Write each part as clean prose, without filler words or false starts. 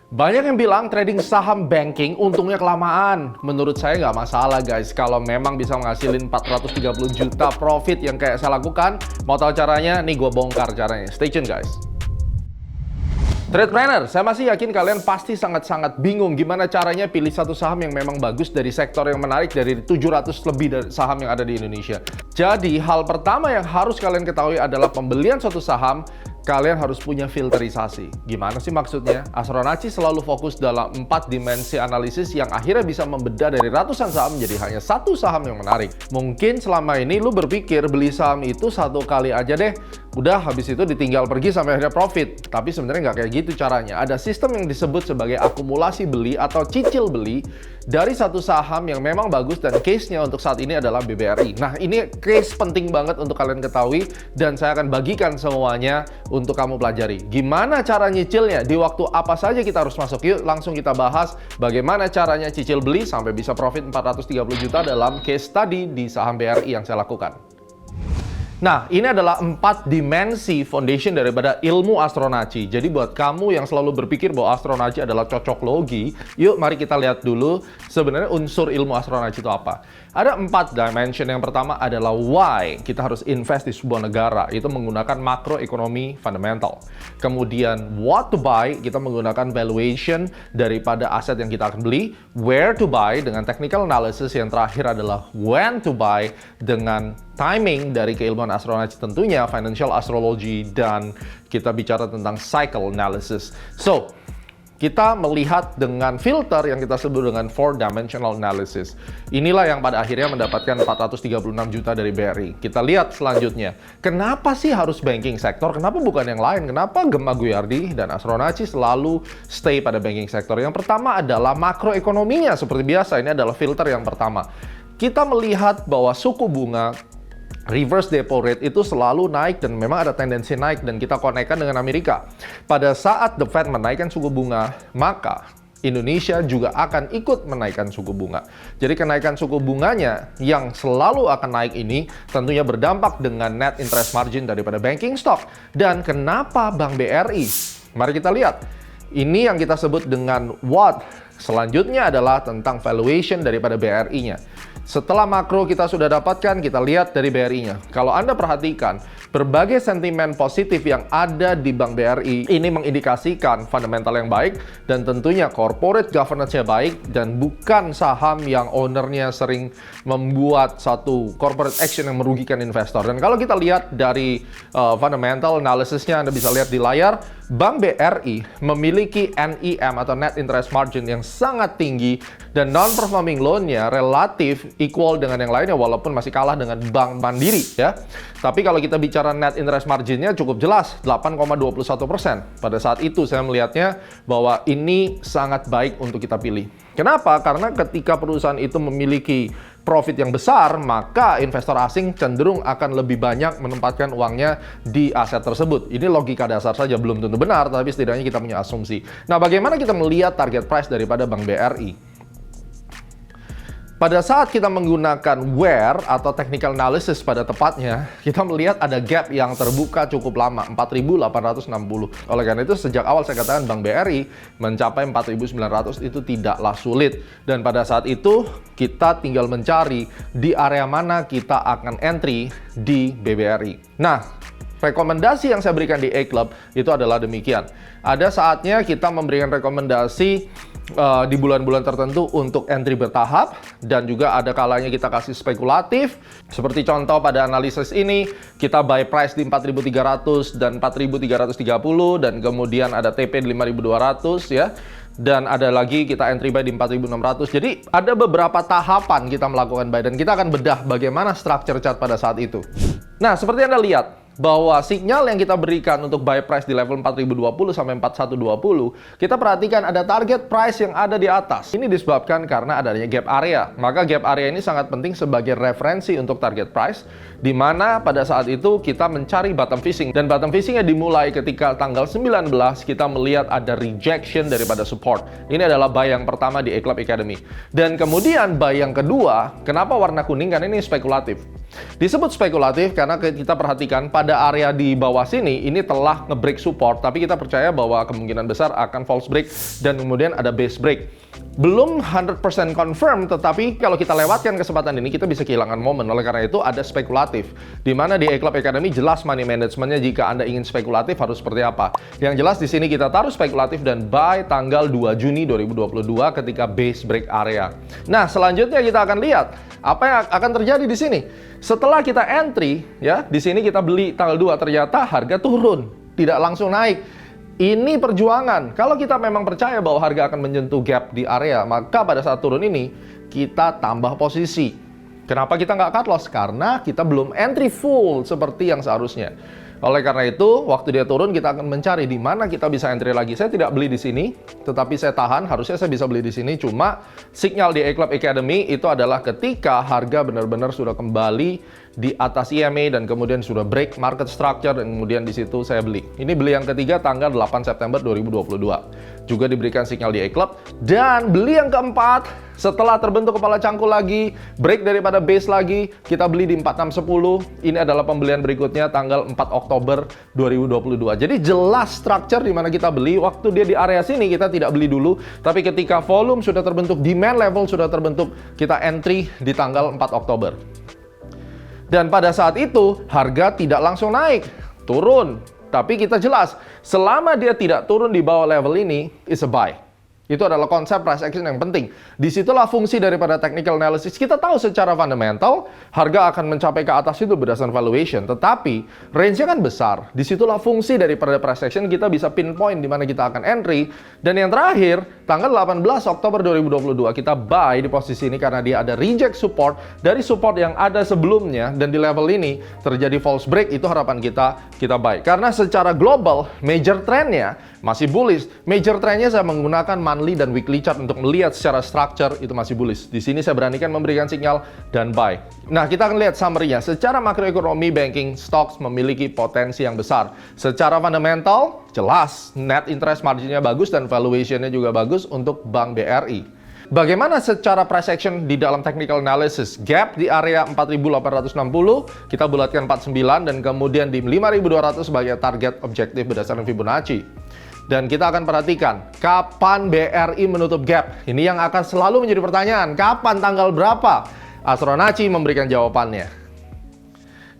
Banyak yang bilang trading saham banking untungnya kelamaan. Menurut saya nggak masalah guys, kalau memang bisa menghasilin 430 juta profit yang kayak saya lakukan. Mau tahu caranya? Nih gue bongkar caranya. Stay tune guys. Trade planner, saya masih yakin kalian pasti sangat-sangat bingung gimana caranya pilih satu saham yang memang bagus dari sektor yang menarik dari 700 lebih dari saham yang ada di Indonesia. Jadi, hal pertama yang harus kalian ketahui adalah pembelian suatu saham, kalian harus punya filterisasi. Gimana sih maksudnya? Astronaci selalu fokus dalam 4 dimensi analisis yang akhirnya bisa membedah dari ratusan saham menjadi hanya satu saham yang menarik. Mungkin selama ini lu berpikir beli saham itu satu kali aja deh, udah habis itu ditinggal pergi sampai akhirnya profit. Tapi sebenarnya nggak kayak gitu caranya. Ada sistem yang disebut sebagai akumulasi beli atau cicil beli dari satu saham yang memang bagus dan case-nya untuk saat ini adalah BBRI. Nah, ini case penting banget untuk kalian ketahui dan saya akan bagikan semuanya untuk kamu pelajari. Gimana cara nyicilnya? Di waktu apa saja kita harus masuk? Yuk langsung kita bahas bagaimana caranya cicil beli sampai bisa profit 430 juta dalam case tadi di saham BRI yang saya lakukan. Nah, ini adalah 4 dimensi foundation daripada ilmu astronaci. Jadi buat kamu yang selalu berpikir bahwa astronaci adalah cocok logi, yuk mari kita lihat dulu sebenarnya unsur ilmu astronaci itu apa. Ada 4 dimension. Yang pertama adalah why kita harus invest di sebuah negara, itu menggunakan makroekonomi fundamental. Kemudian what to buy, kita menggunakan valuation daripada aset yang kita akan beli. Where to buy dengan technical analysis. Yang terakhir adalah when to buy dengan timing dari keilmuan astronaci tentunya, financial astrology, dan kita bicara tentang cycle analysis. So, kita melihat dengan filter yang kita sebut dengan 4-dimensional analysis. Inilah yang pada akhirnya mendapatkan 436 juta dari BRI. Kita lihat selanjutnya. Kenapa sih harus banking sektor? Kenapa bukan yang lain? Kenapa Gemma Guyardi dan astronaci selalu stay pada banking sektor? Yang pertama adalah makroekonominya. Seperti biasa, ini adalah filter yang pertama. Kita melihat bahwa suku bunga reverse repo rate itu selalu naik dan memang ada tendensi naik dan kita konekkan dengan Amerika. Pada saat The Fed menaikkan suku bunga, maka Indonesia juga akan ikut menaikkan suku bunga. Jadi kenaikan suku bunganya yang selalu akan naik ini tentunya berdampak dengan net interest margin daripada banking stock. Dan kenapa Bank BRI? Mari kita lihat. Ini yang kita sebut dengan what. Selanjutnya adalah tentang valuation daripada BRI-nya. Setelah makro kita sudah dapatkan, kita lihat dari BRI-nya. Kalau Anda perhatikan, berbagai sentimen positif yang ada di Bank BRI ini mengindikasikan fundamental yang baik dan tentunya corporate governance-nya baik dan bukan saham yang ownernya sering membuat satu corporate action yang merugikan investor. Dan kalau kita lihat dari fundamental analysis-nya, Anda bisa lihat di layar, Bank BRI memiliki NIM atau net interest margin yang sangat tinggi dan non-performing loan-nya relatif equal dengan yang lainnya walaupun masih kalah dengan Bank Mandiri ya. Tapi kalau kita bicara net interest margin-nya cukup jelas 8,21%. Pada saat itu saya melihatnya bahwa ini sangat baik untuk kita pilih. Kenapa? Karena ketika perusahaan itu memiliki profit yang besar, maka investor asing cenderung akan lebih banyak menempatkan uangnya di aset tersebut. Ini logika dasar saja, belum tentu benar, tapi setidaknya kita punya asumsi. Nah, bagaimana kita melihat target price daripada Bank BRI? Pada saat kita menggunakan where atau technical analysis pada tepatnya, kita melihat ada gap yang terbuka cukup lama, 4.860. Oleh karena itu, sejak awal saya katakan Bank BRI mencapai 4.900 itu tidaklah sulit. Dan pada saat itu, kita tinggal mencari di area mana kita akan entry di BBRI. Nah, rekomendasi yang saya berikan di A-Club itu adalah demikian. Ada saatnya kita memberikan rekomendasi di bulan-bulan tertentu untuk entry bertahap dan juga ada kalanya kita kasih spekulatif. Seperti contoh pada analisis ini, kita buy price di 4.300 dan 4.330 dan kemudian ada TP di 5.200 ya. Dan ada lagi kita entry buy di 4.600. Jadi ada beberapa tahapan kita melakukan buy dan kita akan bedah bagaimana structure chart pada saat itu. Nah, seperti Anda lihat bahwa sinyal yang kita berikan untuk buy price di level 4020 sampai 4120, kita perhatikan ada target price yang ada di atas. Ini disebabkan karena adanya gap area. Maka gap area ini sangat penting sebagai referensi untuk target price. di mana pada saat itu kita mencari bottom fishing, dan bottom fishingnya dimulai ketika tanggal 19 kita melihat ada rejection daripada support. Ini adalah buy yang pertama di A-Club Academy. Dan kemudian buy yang kedua, kenapa warna kuning? Karena ini spekulatif. Disebut spekulatif karena kita perhatikan pada area di bawah sini ini telah nge-break support, tapi kita percaya bahwa kemungkinan besar akan false break dan kemudian ada base break. Belum 100% confirm, tetapi kalau kita lewatkan kesempatan ini kita bisa kehilangan momen. Oleh karena itu ada spekulatif, di mana di A-Club Academy jelas money managementnya jika Anda ingin spekulatif harus seperti apa. Yang jelas di sini kita taruh spekulatif dan buy tanggal 2 Juni 2022 ketika base break area. Nah, selanjutnya kita akan lihat apa yang akan terjadi di sini. Setelah kita entry, ya, di sini kita beli tanggal 2, ternyata harga turun, tidak langsung naik. Ini perjuangan. Kalau kita memang percaya bahwa harga akan menyentuh gap di area, maka pada saat turun ini, kita tambah posisi. Kenapa kita nggak cut loss? Karena kita belum entry full seperti yang seharusnya. Oleh karena itu, waktu dia turun, kita akan mencari di mana kita bisa entry lagi. Saya tidak beli di sini, tetapi saya tahan. Harusnya saya bisa beli di sini. Cuma sinyal di A-Club Academy itu adalah ketika harga benar-benar sudah kembali di atas EMA dan kemudian sudah break market structure dan kemudian di situ saya beli. Ini beli yang ketiga tanggal 8 September 2022. Juga diberikan sinyal di A-Club. Dan beli yang keempat setelah terbentuk kepala cangkul lagi, break daripada base lagi, kita beli di 4610. Ini adalah pembelian berikutnya tanggal 4 Oktober 2022. Jadi jelas structure di mana kita beli. Waktu dia di area sini kita tidak beli dulu, tapi ketika volume sudah terbentuk, demand level sudah terbentuk, kita entry di tanggal 4 Oktober. Dan pada saat itu harga tidak langsung naik, turun. Tapi kita jelas, selama dia tidak turun di bawah level ini, is a buy. Itu adalah konsep price action yang penting. Disitulah fungsi daripada technical analysis. Kita tahu secara fundamental, harga akan mencapai ke atas itu berdasarkan valuation. Tetapi, range-nya kan besar. Disitulah fungsi daripada price action, kita bisa pinpoint di mana kita akan entry. Dan yang terakhir, tanggal 18 Oktober 2022, kita buy di posisi ini karena dia ada reject support dari support yang ada sebelumnya. Dan di level ini, terjadi false break, itu harapan kita buy. Karena secara global, major trend-nya masih bullish. Major trend-nya saya menggunakan monthly dan weekly chart untuk melihat secara structure itu masih bullish. Di sini saya beranikan memberikan sinyal dan buy. Nah, kita akan lihat summary-nya. Secara makroekonomi, banking stocks memiliki potensi yang besar. Secara fundamental, jelas net interest margin-nya bagus dan valuation-nya juga bagus untuk Bank BRI. Bagaimana secara price action di dalam technical analysis? Gap di area 4.860, kita bulatkan 49 dan kemudian di 5.200 sebagai target objektif berdasarkan Fibonacci. Dan kita akan perhatikan, kapan BRI menutup gap? Ini yang akan selalu menjadi pertanyaan. Kapan, tanggal berapa? Astronaci memberikan jawabannya.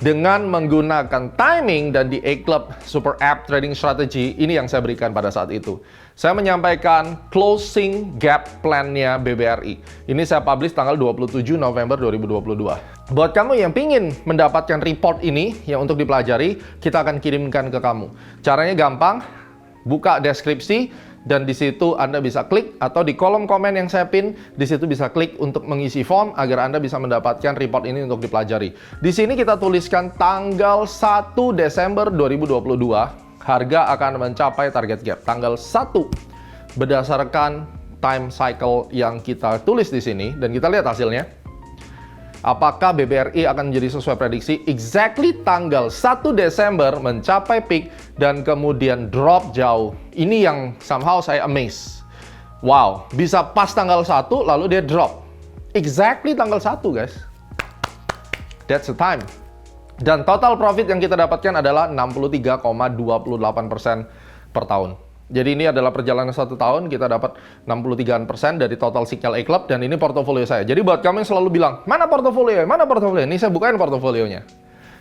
Dengan menggunakan timing dan di A-Club Super App Trading Strategy, ini yang saya berikan pada saat itu. Saya menyampaikan closing gap plan-nya BBRI. Ini saya publish tanggal 27 November 2022. Buat kamu yang pingin mendapatkan report ini, yang untuk dipelajari, kita akan kirimkan ke kamu. Caranya gampang. Buka deskripsi dan di situ Anda bisa klik atau di kolom komen yang saya pin, di situ bisa klik untuk mengisi form agar Anda bisa mendapatkan report ini untuk dipelajari. Di sini kita tuliskan tanggal 1 Desember 2022, harga akan mencapai target gap. Tanggal 1 berdasarkan time cycle yang kita tulis di sini dan kita lihat hasilnya. Apakah BBRI akan menjadi sesuai prediksi? Exactly tanggal 1 Desember mencapai peak dan kemudian drop jauh. Ini yang somehow saya amazed. Wow, bisa pas tanggal 1 lalu dia drop. Exactly tanggal 1 guys. That's the time. Dan total profit yang kita dapatkan adalah 63,28% per tahun. Jadi ini adalah perjalanan 1 tahun, kita dapat 63% dari total sinyal A-Club, dan ini portofolio saya. Jadi buat kamu yang selalu bilang, mana portofolio? Mana portofolio? Ini saya bukain portofolionya.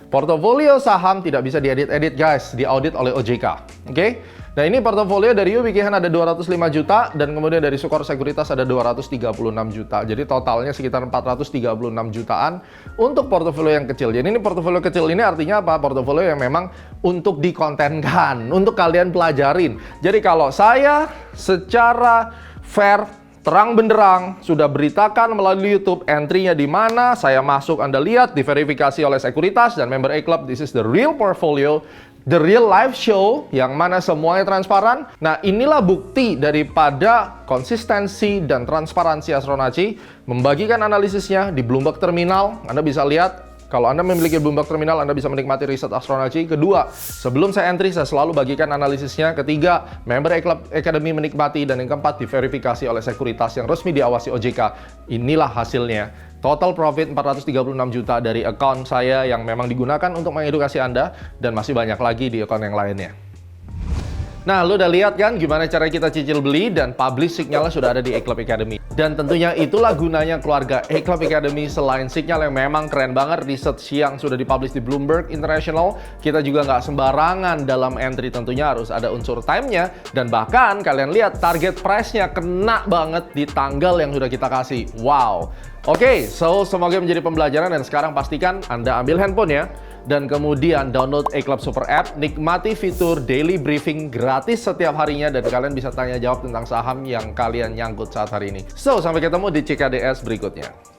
Portofolio saham tidak bisa diedit-edit guys, diaudit oleh OJK. Oke? Nah ini portofolio dari UBKHAN ada 205 juta, dan kemudian dari Sukor Sekuritas ada 236 juta. Jadi totalnya sekitar 436 jutaan untuk portofolio yang kecil. Jadi ini portofolio kecil ini artinya apa? Portofolio yang memang untuk dikontenkan, untuk kalian pelajarin. Jadi kalau saya secara fair, terang benderang sudah beritakan melalui YouTube entry-nya di mana, saya masuk, Anda lihat, diverifikasi oleh Sekuritas dan member A-Club, this is the real portfolio. The real live show, yang mana semuanya transparan. Nah, inilah bukti daripada konsistensi dan transparansi Astronaci membagikan analisisnya di Bloomberg Terminal. Anda bisa lihat Kalau Anda memiliki Bloomberg Terminal, Anda bisa menikmati riset Astronaci. Kedua, sebelum saya entry, saya selalu bagikan analisisnya. Ketiga, member Club Academy menikmati. Dan yang keempat, diverifikasi oleh sekuritas yang resmi diawasi OJK. Inilah hasilnya. Total profit 436 juta dari account saya yang memang digunakan untuk mengedukasi Anda. Dan masih banyak lagi di account yang lainnya. Nah, lu udah lihat kan gimana cara kita cicil beli dan publish signalnya sudah ada di A-Club Academy. Dan tentunya itulah gunanya keluarga A-Club Academy. Selain signal yang memang keren banget, riset yang sudah dipublish di Bloomberg International, kita juga nggak sembarangan dalam entry, tentunya harus ada unsur time-nya. Dan bahkan kalian lihat target price-nya kena banget di tanggal yang sudah kita kasih. Wow. Oke, so semoga menjadi pembelajaran dan sekarang pastikan Anda ambil handphone ya. Dan kemudian download A-Club Super App, nikmati fitur daily briefing gratis setiap harinya dan kalian bisa tanya jawab tentang saham yang kalian nyangkut saat hari ini. So, sampai ketemu di CKDS berikutnya.